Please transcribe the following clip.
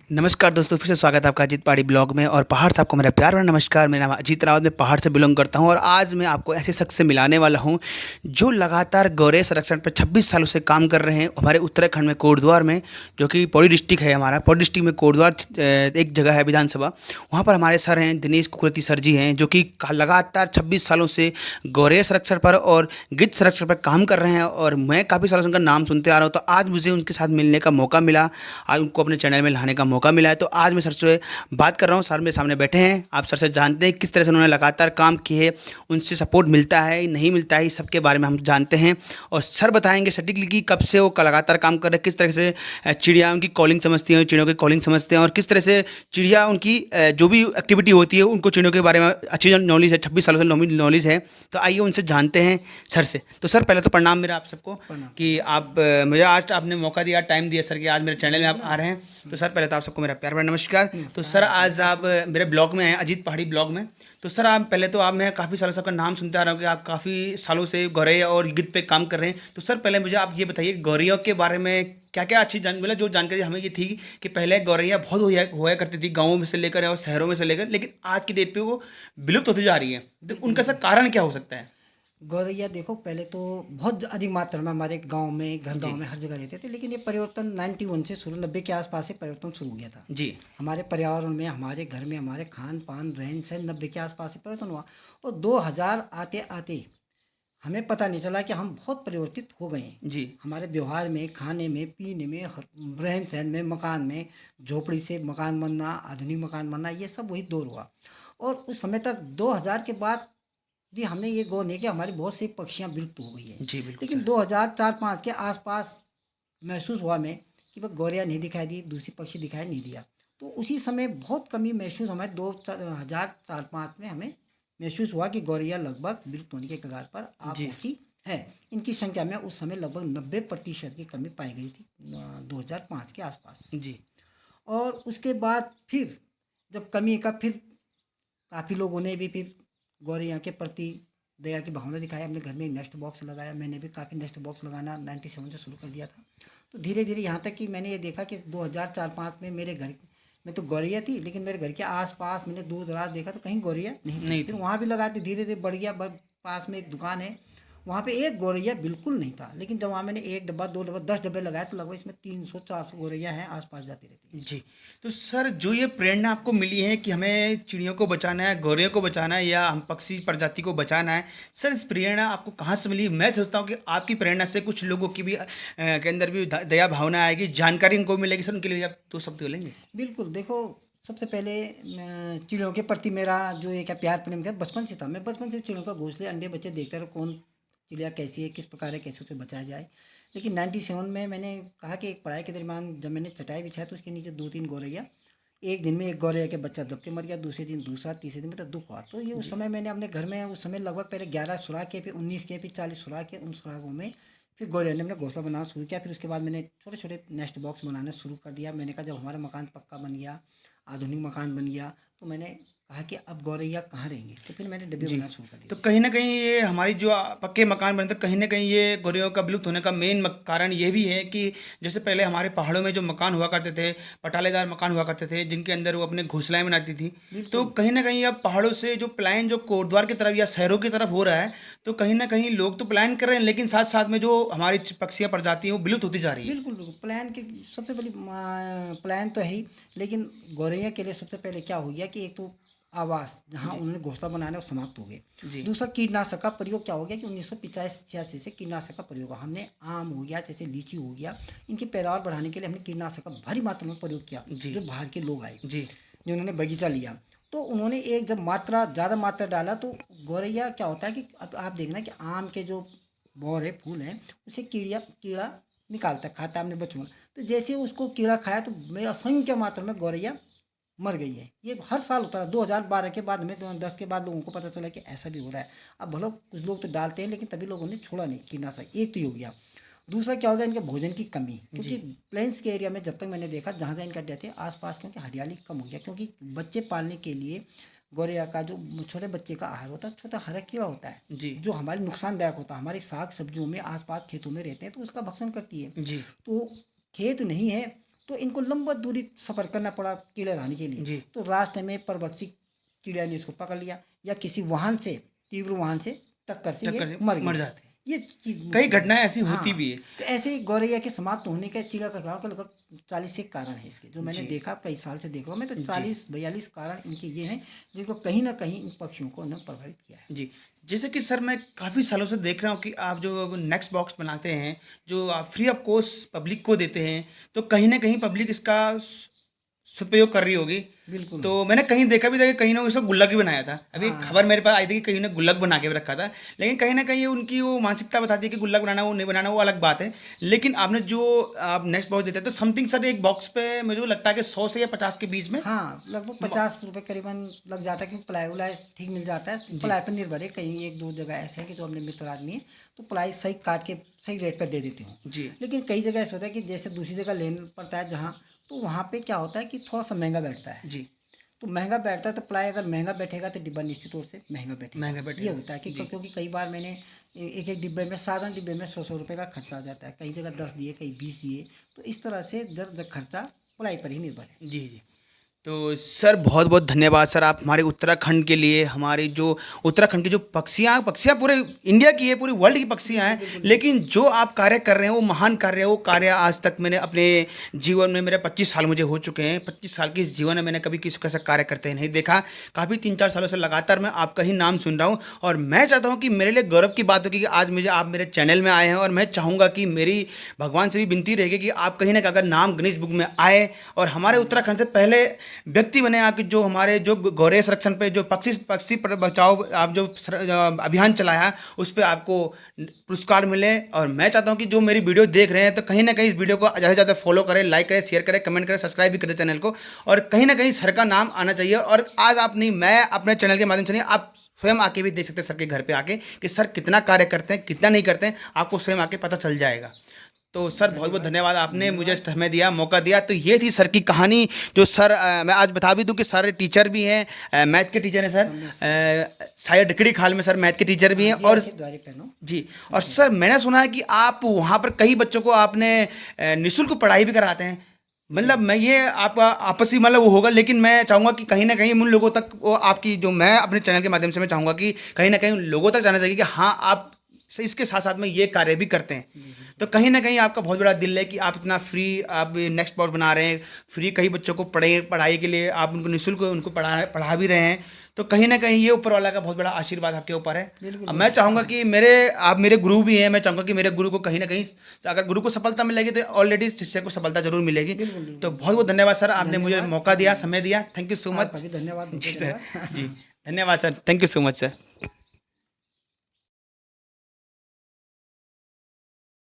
नमस्कार दोस्तों, फिर से स्वागत है आपका अजीत पहाड़ी ब्लॉग में। और पहाड़ से आपको मेरा प्यार भरा नमस्कार। मेरा नाम अजीत रावत, मैं पहाड़ से बिलोंग करता हूं और आज मैं आपको ऐसे शख्स से मिलाने वाला हूं जो लगातार गौरैया संरक्षण पर 26 सालों से काम कर रहे हैं हमारे उत्तराखंड में कोटद्वार में, जो कि पौड़ी डिस्ट्रिक्ट है। हमारा पौड़ी डिस्ट्रिक्ट में कोटद्वार एक जगह है विधानसभा, वहाँ पर हमारे सर हैं दिनेश कुकरेती सर जी हैं, जो कि लगातार 26 सालों से गौरैया संरक्षण पर और गिद्ध संरक्षण पर काम कर रहे हैं। और मैं काफ़ी सालों से उनका नाम सुनते आ रहा हूँ, तो आज मुझे उनके साथ मिलने का मौका मिला, आज उनको अपने चैनल में लाने का मौका मिला है। तो आज मैं सर से बात कर रहा हूँ, सर मेरे सामने बैठे हैं। आप सर से जानते हैं किस तरह से उन्होंने लगातार काम किए है, उनसे सपोर्ट मिलता है नहीं मिलता है, इस सब के बारे में हम जानते हैं। और सर बताएंगे सटीकली कि कब से वो लगातार काम कर रहे हैं, किस तरह से चिड़िया उनकी कॉलिंग समझती हैं, चिड़ियों की कॉलिंग समझते हैं, और किस तरह से चिड़िया उनकी जो भी एक्टिविटी होती है उनको चिड़ियों के बारे में अच्छी नॉलेज है। 26 सालों से नॉलेज है, तो आइए उनसे जानते हैं सर से। तो सर पहले तो प्रणाम मेरा आप सबको कि आप मुझे आज आपने मौका दिया, टाइम दिया सर कि आज मेरे चैनल में आप आ रहे हैं। तो सर पहले तो आप सबको मेरा प्यार भरा नमस्कार। तो सर आज आप मेरे ब्लॉग में हैं, अजीत पहाड़ी ब्लॉग में। तो सर आप पहले तो मैं काफ़ी सालों से आपका नाम सुनते आ रहा हूँ कि आप काफ़ी सालों से गौरैया और गिद्ध पे काम कर रहे हैं। तो सर पहले मुझे आप ये बताइए गौरैया के बारे में क्या क्या अच्छी मतलब जो जानकारी हमें ये थी कि पहले गौरैया बहुत हुआ करती थी गाँवों में से लेकर और शहरों में से लेकर, लेकिन आज की डेट पे वो विलुप्त होती जा रही है। तो उनका सर कारण क्या हो सकता है? गौरैया देखो, पहले तो बहुत अधिक मात्रा में हमारे गांव में गांव में हर जगह रहते थे, लेकिन ये परिवर्तन 91 से शुरू 90 के आसपास से परिवर्तन शुरू हो गया था जी। हमारे पर्यावरण में, हमारे घर में, हमारे खान पान रहन सहन 90 के आसपास से परिवर्तन हुआ। और 2000 आते आते हमें पता नहीं चला कि हम बहुत परिवर्तित हो गए हैं। जी। हमारे व्यवहार में, खाने में, पीने में, रहन सहन में, मकान में, झोपड़ी से मकान बनना, आधुनिक मकान बनना, ये सब वही दौर हुआ। और उस समय तक 2000 के बाद भी हमने ये गौर नहीं किया, हमारी बहुत सी पक्षियाँ विलुप्त हो गई हैं। जी बिल्कुल लेकिन सर। 2004-5 के आसपास महसूस हुआ हमें कि वह गौरैया नहीं दिखाई दी, दूसरी पक्षी दिखाई नहीं दिया। तो उसी समय बहुत कमी महसूस हमें 2004-5 में हमें महसूस हुआ कि गौरैया लगभग विलुप्त होने के कगार पर आ जी। पहुंची है। इनकी संख्या में उस समय लगभग 90% की कमी पाई गई थी 2005 के आसपास। जी। और उसके बाद फिर जब कमी का फिर काफ़ी लोगों ने भी फिर गौरैया के प्रति दया की भावना दिखाया। अपने घर में एक नेस्ट बॉक्स लगाया, मैंने भी काफ़ी नेस्ट बॉक्स लगाना 97 से शुरू कर दिया था। तो धीरे धीरे यहाँ तक कि मैंने ये देखा कि 2004-5 में मेरे घर में तो गौरैया थी, लेकिन मेरे घर के आसपास मैंने दूर दराज देखा तो कहीं गौरैया नहीं थी। नहीं फिर थी। वहाँ भी लगाती, धीरे धीरे बढ़ गया। पास में एक दुकान है, वहाँ पे एक गौरैया बिल्कुल नहीं था, लेकिन जब वहाँ मैंने 1 डब्बा 2 डब्बा 10 डब्बे लगाए तो लगभग इसमें 300-400 गौरैया हैं, आसपास जाती रहती जी। तो सर जो ये प्रेरणा आपको मिली है कि हमें चिड़ियों को बचाना है, गौरैया को बचाना है, या हम पक्षी प्रजाति को बचाना है, सर इस प्रेरणा आपको कहाँ से मिली? मैं सोचता हूँ कि आपकी प्रेरणा से कुछ लोगों की भी के अंदर भी दया भावना आएगी, जानकारी उनको मिलेगी। सर उनके लिए आप 2 शब्द बोलेंगे? बिल्कुल, देखो, सबसे पहले चिड़ियों के प्रति मेरा जो एक है प्यार प्रेम का बचपन से था। मैं बचपन से चिड़ियों का घोंसले, अंडे, बच्चे देखता रहा, कौन चिड़िया कैसी है, किस प्रकार है, कैसे उसे बचाया जाए। लेकिन 97 में मैंने कहा कि एक पढ़ाई के दरमियान जब मैंने चटाई बिछाया तो उसके नीचे 2-3 गौरैया, एक दिन में एक गौरैया के बच्चा दब के मर गया, दूसरे दिन दूसरा, तीसरे दिन में तो दुख हुआ। तो ये उस जी। समय मैंने अपने घर में उस समय लगभग पहले 11 सुराख किए, फिर 19 किए, फिर 40 सुराख किए। उन सुराखों में फिर गौरैया ने अपना घोंसला बनाना शुरू किया। फिर उसके बाद मैंने छोटे छोटे नेस्ट बॉक्स बनाना शुरू कर दिया। मैंने कहा जब हमारा मकान पक्का बन गया, आधुनिक मकान बन गया, तो मैंने कहा कि अब गौरैया कहाँ रहेंगी, तो फिर मैंने डब्बे जी। बनाना शुरू कर तो दिए। कहीं न कहीं ये हमारी जो पक्के मकान बने थे, कहीं न कहीं ये गौरैया का विलुप्त होने का मेन कारण ये भी है कि जैसे पहले हमारे पहाड़ों में जो मकान हुआ करते थे, पटालेदार मकान हुआ करते थे, जिनके अंदर वो अपने घोंसलाएँ बनाती थी। तो बिल्कुल। कहीं न कहीं अब पहाड़ों से जो पलायन जो कोटद्वार की तरफ या शहरों की तरफ हो रहा है, तो कहीं न कहीं लोग तो पलायन कर रहे हैं, लेकिन साथ-साथ में जो हमारी पक्षियाँ प्रजाति हैं, वो विलुप्त होती जा रही है। बिल्कुल, बिल्कुल। प्लान की सबसे बड़ी प्लान तो है ही, लेकिन गौरैया के लिए सबसे पहले क्या हो गया कि एक तो आवास जहाँ जी। उन्होंने घोंसला बनाना वो समाप्त हो गए। जी। दूसरा, कीटनाशक का प्रयोग क्या हो गया कि 1985-86 से कीटनाशक का प्रयोग हुआ। हमने आम हो गया, जैसे लीची हो गया, इनकी पैदावार बढ़ाने के लिए हमने कीटनाशक का भारी मात्रा में प्रयोग किया। जी। जो बाहर के लोग आए, जी। जिन्होंने बगीचा लिया, तो उन्होंने एक जब ज़्यादा मात्रा डाला तो गौरैया क्या होता है कि अब आप देखना कि आम के जो बौर है, फूल हैं, उसे कीड़ा निकालता है, खाता है अपने बच्चों में। तो जैसे उसको कीड़ा खाया तो मैं असंख्य मात्रा में गौरैया मर गई है। ये हर साल होता है। 2012 के बाद में 2010 के बाद लोगों को पता चला कि ऐसा भी हो रहा है। अब भलो कुछ लोग तो डालते हैं, लेकिन तभी लोगों ने छोड़ा नहीं कीटनाशक। एक तो ये हो गया। दूसरा क्या हो गया, इनके भोजन की कमी, जी। क्योंकि प्लेन्स के एरिया में जब तक मैंने देखा जहाँ जहाँ इनका डेथ है आसपास, क्योंकि हरियाली कम हो गया, क्योंकि बच्चे पालने के लिए गौरैया का जो छोटे बच्चे का आहार होता है, छोटा हरा कीड़ा होता है, जी। जो हमारे नुकसानदायक होता है। हमारे साग सब्जियों में आसपास खेतों में रहते हैं तो उसका भक्षण करती है। जी। तो खेत नहीं है तो इनको लंबा दूरी सफ़र करना पड़ा कीड़े लाने के जी। लिए। तो रास्ते में परभक्षी चिड़िया ने इसको पकड़ लिया, या किसी वाहन से, तीव्र वाहन से टक्कर से टक्कर ये से मर मर गया। जाते हैं। ये चीज़ कई घटनाएं ऐसी होती हाँ, भी है। तो ऐसे ही गौरैया के समाप्त होने का, चिड़िया का गाँव का लगभग 40 से कारण है इसके, जो मैंने जी। देखा, कई साल से देख रहा हूँ मैं, तो जी। 40-42 कारण इनके ये हैं जिनको कहीं ना कहीं इन पक्षियों को उन्होंने प्रभावित किया है। जी। जैसे कि सर मैं काफ़ी सालों से देख रहा हूँ कि आप जो नेक्स्ट बॉक्स बनाते हैं, जो आप फ्री ऑफ कॉस्ट पब्लिक को देते हैं, तो कहीं न कहीं पब्लिक इसका सदुपयोग कर रही होगी। बिल्कुल। तो मैंने कहीं देखा भी था कि कहीं ने इसको गुल्लक भी बनाया था। अभी हाँ। खबर मेरे पास आई थी कि कहीं ने गुल्लक बना के भी रखा था। लेकिन कहीं न कहीं उनकी वो मानसिकता बताती है कि गुल्लक बनाना, वो नहीं बनाना, वो अलग बात है। लेकिन आपने जो आप नेक्स्ट बॉक्स देते हैं, तो समथिंग सर एक बॉक्स पे मुझे को लगता है कि 100 से या 50 के बीच में हाँ, लगभग 50 रुपये करीबन लग जाता है, क्योंकि प्लाई उलाई ठीक मिल जाता है। प्लाई पर निर्भर है, कहीं एक दो जगह ऐसे हैं कि जो अपने मित्र आदमी है, तो प्लाई सही काट के सही रेट पर दे देती हूँ। जी। लेकिन कई जगह ऐसा होता है कि जैसे दूसरी जगह लेना पड़ता है जहाँ, तो वहाँ पे क्या होता है कि थोड़ा सा महंगा बैठता है। जी। तो महंगा बैठता है, तो प्लाई अगर महंगा बैठेगा तो डिब्बा निश्चित तौर से महंगा महंगा बैठेगा। बैठेगा। ये होता है कि जी। क्योंकि कई बार मैंने एक एक डिब्बे में, साधारण डिब्बे में 100-100 रुपये का खर्चा आ जाता है, कई जगह 10 दिए, कहीं 20 दिए, तो इस तरह से दर खर्चा प्लाई पर ही निर्भर है। जी, जी। तो सर बहुत बहुत धन्यवाद सर, आप हमारे उत्तराखंड के लिए, हमारी जो उत्तराखंड की जो पक्षियाँ पक्षियाँ पूरे इंडिया की है, पूरे वर्ल्ड की पक्षियाँ हैं, लेकिन जो आप कार्य कर रहे हैं वो महान कार्य है। वो कार्य आज तक मैंने अपने जीवन में, मेरे 25 साल मुझे हो चुके हैं, 25 साल के इस जीवन में मैंने कभी किसी कैसा कार्य करते नहीं देखा। काफ़ी 3-4 सालों से लगातार मैं आपका ही नाम सुन रहा हूँ, और मैं चाहता हूँ कि मेरे लिए गौरव की बात होगी कि आज मुझे आप मेरे चैनल में आए हैं, और मैं चाहूँगा कि मेरी भगवान से भी विनती रहेगी कि आप कहीं ना कहीं अगर नाम गिनीज बुक में आए और हमारे उत्तराखंड से पहले व्यक्ति बने, आपके जो हमारे जो गौरैया संरक्षण पे जो पक्षी पक्षी पर बचाओ आप जो अभियान चलाया, उस पर आपको पुरस्कार मिले। और मैं चाहता हूँ कि जो मेरी वीडियो देख रहे हैं, तो कहीं ना कहीं इस वीडियो को ज़्यादा से ज़्यादा फॉलो करें, लाइक करें, शेयर करें, कमेंट करें, सब्सक्राइब भी करें चैनल को, और कहीं ना कहीं सर का नाम आना चाहिए। और आज आप नहीं, मैं अपने चैनल के माध्यम से नहीं, आप स्वयं आके भी देख सकते हैं सर के घर पे आके कि सर कितना कार्य करते हैं, कितना नहीं करते हैं, आपको स्वयं आके पता चल जाएगा। तो सर बहुत बहुत धन्यवाद, आपने मुझे समय दिया, मौका दिया। तो ये थी सर की कहानी। जो सर मैं आज बता भी दूं कि सर टीचर भी हैं, मैथ के टीचर हैं सर, शायद डिकड़ी खाल में सर मैथ के टीचर भी हैं। और जी, और सर मैंने सुना है कि आप वहाँ पर कई बच्चों को आपने निःशुल्क पढ़ाई भी कराते हैं। मतलब मैं ये आपका आपसी मतलब वो होगा, लेकिन मैं चाहूँगा कि कहीं ना कहीं उन लोगों तक वो आपकी, जो मैं अपने चैनल के माध्यम से मैं चाहूँगा कि कहीं ना कहीं उन लोगों तक जाना चाहिए कि हाँ, आप इसके साथ साथ में ये कार्य भी करते हैं। तो कहीं ना कहीं आपका बहुत बड़ा दिल है कि आप इतना फ्री, आप नेक्स्ट बॉक्स बना रहे हैं, फ्री कई बच्चों को पढ़ाई के लिए आप उनको निःशुल्क उनको पढ़ा भी रहे हैं। तो कहीं ना कहीं ये ऊपर वाला का बहुत बड़ा आशीर्वाद आपके ऊपर है। अब मैं चाहूँगा कि आप मेरे गुरु भी हैं, मैं चाहूँगा कि मेरे गुरु को कहीं ना कहीं, अगर गुरु को सफलता मिलेगी तो ऑलरेडी शिष्य को सफलता जरूर मिलेगी। तो बहुत बहुत धन्यवाद सर, आपने मुझे मौका दिया, समय दिया। Thank you so much. धन्यवाद जी सर, जी धन्यवाद sir, thank you so much sir.